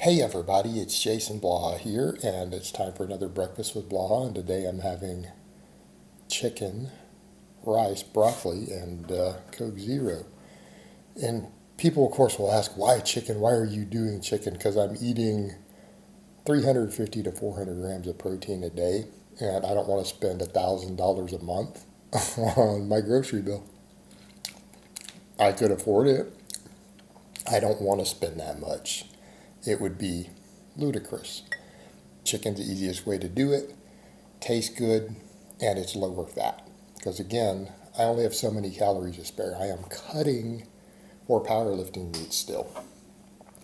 Hey everybody, it's Jason Blaha here, and it's time for another Breakfast with Blaha, and today I'm having chicken, rice, broccoli, and Coke Zero. And people, of course, will ask, why chicken? Why are you doing chicken? Because I'm eating 350 to 400 grams of protein a day, and I don't want to spend $1,000 a month on my grocery bill. I could afford it. I don't want to spend that much. It would be ludicrous. Chicken's the easiest way to do it, tastes good, and it's lower fat. Because again, I only have so many calories to spare. I am cutting for powerlifting meets still.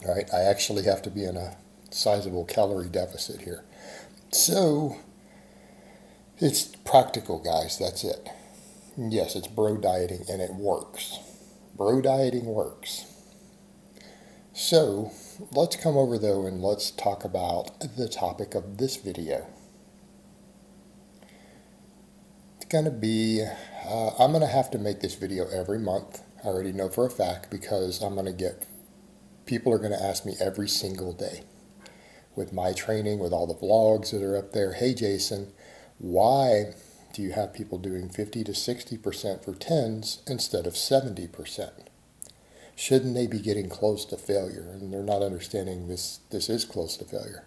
All right, I actually have to be in a sizable calorie deficit here. So, it's practical, guys, that's it. Yes, it's bro dieting, and it works. Bro dieting works. So, let's come over though and let's talk about the topic of this video. It's going to be, I'm going to have to make this video every month. I already know for a fact because people are going to ask me every single day with my training, with all the vlogs that are up there. Hey Jason, why do you have people doing 50 to 60% for 10s instead of 70%? Shouldn't they be getting close to failure? And they're not understanding this is close to failure.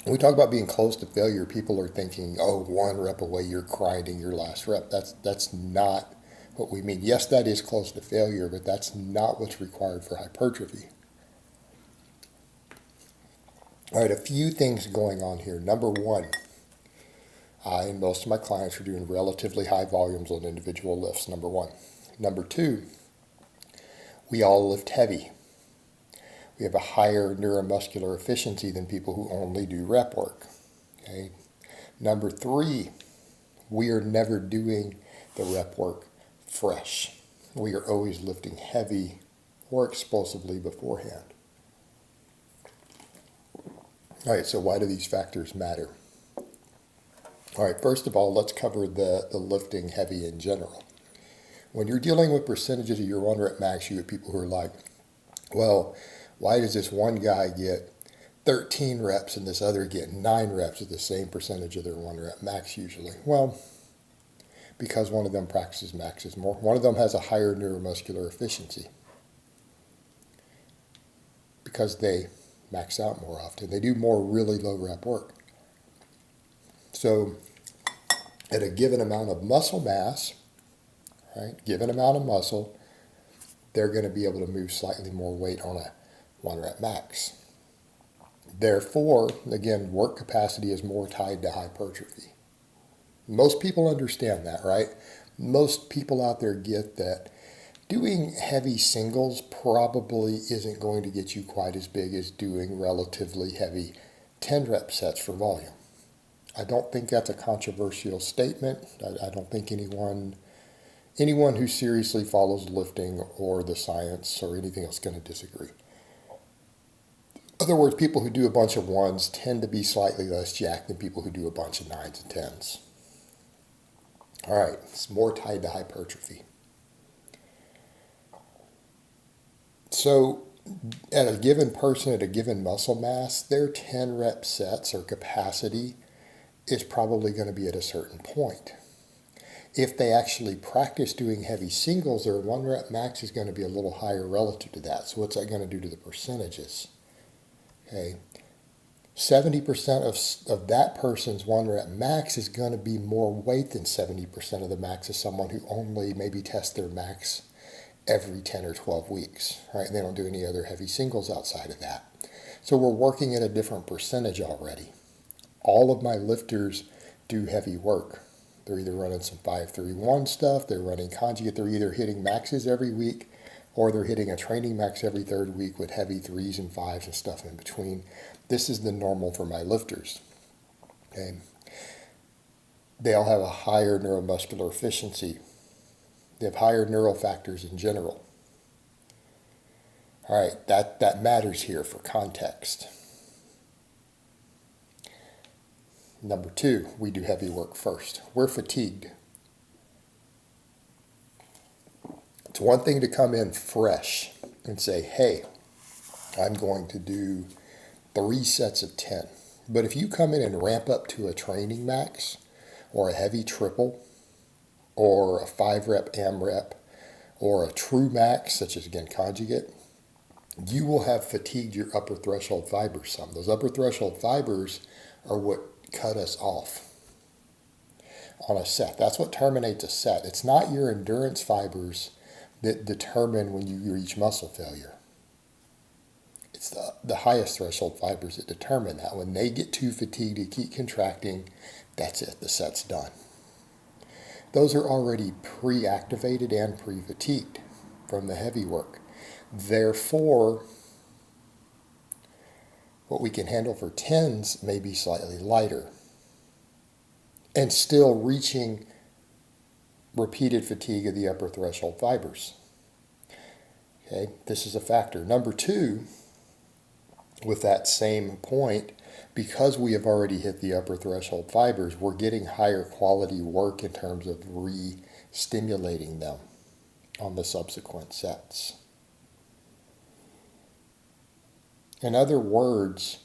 When we talk about being close to failure, people are thinking, oh, 1 rep away, you're grinding your last rep. That's not what we mean. Yes, that is close to failure, but that's not what's required for hypertrophy. All right, a few things going on here. Number one, I and most of my clients are doing relatively high volumes on individual lifts, number one. Number two, we all lift heavy. We have a higher neuromuscular efficiency than people who only do rep work. Okay. Number three, we are never doing the rep work fresh. We are always lifting heavy or explosively beforehand. All right, so why do these factors matter? All right, first of all, let's cover the lifting heavy in general. When you're dealing with percentages of your 1 rep max, you get people who are like, well, why does this one guy get 13 reps and this other get 9 reps at the same percentage of their 1 rep max usually? Well, because one of them practices maxes more. One of them has a higher neuromuscular efficiency because they max out more often. They do more really low rep work. So at a given amount of muscle mass, right, given amount of muscle, they're going to be able to move slightly more weight on a 1 rep max. Therefore, again, work capacity is more tied to hypertrophy. Most people understand that, right? Most people out there get that doing heavy singles probably isn't going to get you quite as big as doing relatively heavy 10 rep sets for volume. I don't think that's a controversial statement. I don't think anyone who seriously follows lifting or the science or anything else is going to disagree. In other words, people who do a bunch of 1s tend to be slightly less jacked than people who do a bunch of 9s and 10s. All right, it's more tied to hypertrophy. So at a given person, at a given muscle mass, their 10 rep sets or capacity is probably going to be at a certain point. If they actually practice doing heavy singles, their 1 rep max is going to be a little higher relative to that. So what's that going to do to the percentages? Okay, 70% of that person's 1 rep max is going to be more weight than 70% of the max of someone who only maybe tests their max every 10 or 12 weeks, right? And they don't do any other heavy singles outside of that. So we're working at a different percentage already. All of my lifters do heavy work. They're either running some 5-3-1 stuff, they're running conjugate, they're either hitting maxes every week or they're hitting a training max every 3rd week with heavy 3s and 5s and stuff in between. This is the normal for my lifters. Okay. They all have a higher neuromuscular efficiency. They have higher neural factors in general. All right, that matters here for context. Number two, we do heavy work first. We're fatigued. It's one thing to come in fresh and say, hey, I'm going to do 3 sets of 10. But if you come in and ramp up to a training max or a heavy triple or a 5-rep AMRAP or a true max, such as again conjugate, you will have fatigued your upper threshold fibers some. Those upper threshold fibers are what cut us off on a set. That's what terminates a set. It's not your endurance fibers that determine when you reach muscle failure. It's the highest threshold fibers that determine that. When they get too fatigued to keep contracting, that's it. The set's done. Those are already pre-activated and pre-fatigued from the heavy work. Therefore, what we can handle for 10s may be slightly lighter and still reaching repeated fatigue of the upper threshold fibers. Okay, this is a factor. Number 2, with that same point, because we have already hit the upper threshold fibers, we're getting higher quality work in terms of re-stimulating them on the subsequent sets. In other words,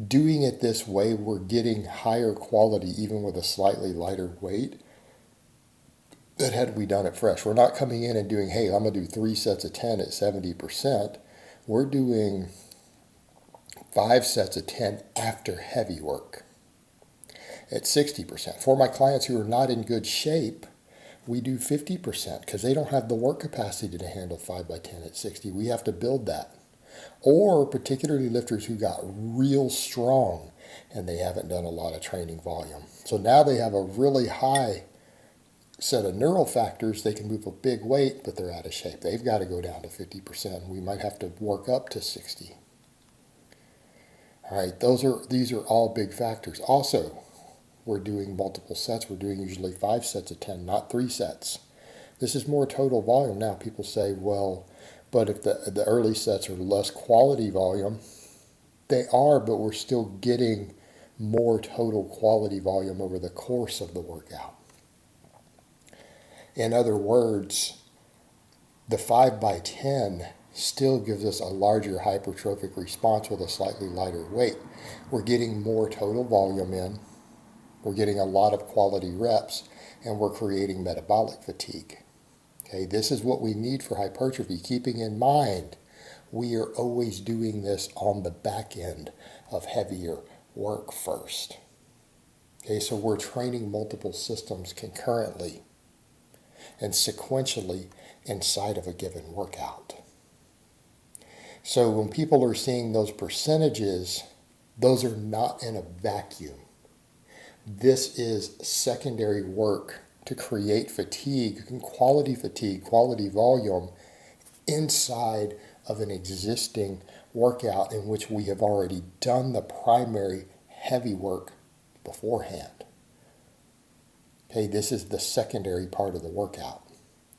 doing it this way, we're getting higher quality even with a slightly lighter weight than had we done it fresh. We're not coming in and doing, hey, I'm going to do 3 sets of 10 at 70%. We're doing 5 sets of 10 after heavy work at 60%. For my clients who are not in good shape, we do 50% because they don't have the work capacity to handle 5 by 10 at 60. We have to build that. Or particularly lifters who got real strong and they haven't done a lot of training volume. So now they have a really high set of neural factors. They can move a big weight, but they're out of shape. They've got to go down to 50%. We might have to work up to 60. All right, these are all big factors. Also, we're doing multiple sets. We're doing usually 5 sets of 10, not 3 sets. This is more total volume. Now people say, well, but if the early sets are less quality volume, they are, but we're still getting more total quality volume over the course of the workout. In other words, the 5 by 10 still gives us a larger hypertrophic response with a slightly lighter weight. We're getting more total volume in, we're getting a lot of quality reps, and we're creating metabolic fatigue. Okay, this is what we need for hypertrophy, keeping in mind we are always doing this on the back end of heavier work first. Okay, so we're training multiple systems concurrently and sequentially inside of a given workout. So when people are seeing those percentages, those are not in a vacuum. This is secondary work to create fatigue, quality volume inside of an existing workout in which we have already done the primary heavy work beforehand. Okay, this is the secondary part of the workout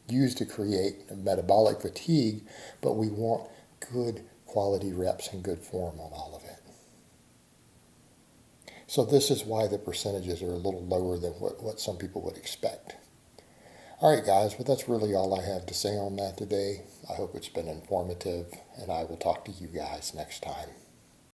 used to create metabolic fatigue, but we want good quality reps and good form on all of it. So this is why the percentages are a little lower than what some people would expect. All right, guys, but that's really all I have to say on that today. I hope it's been informative, and I will talk to you guys next time.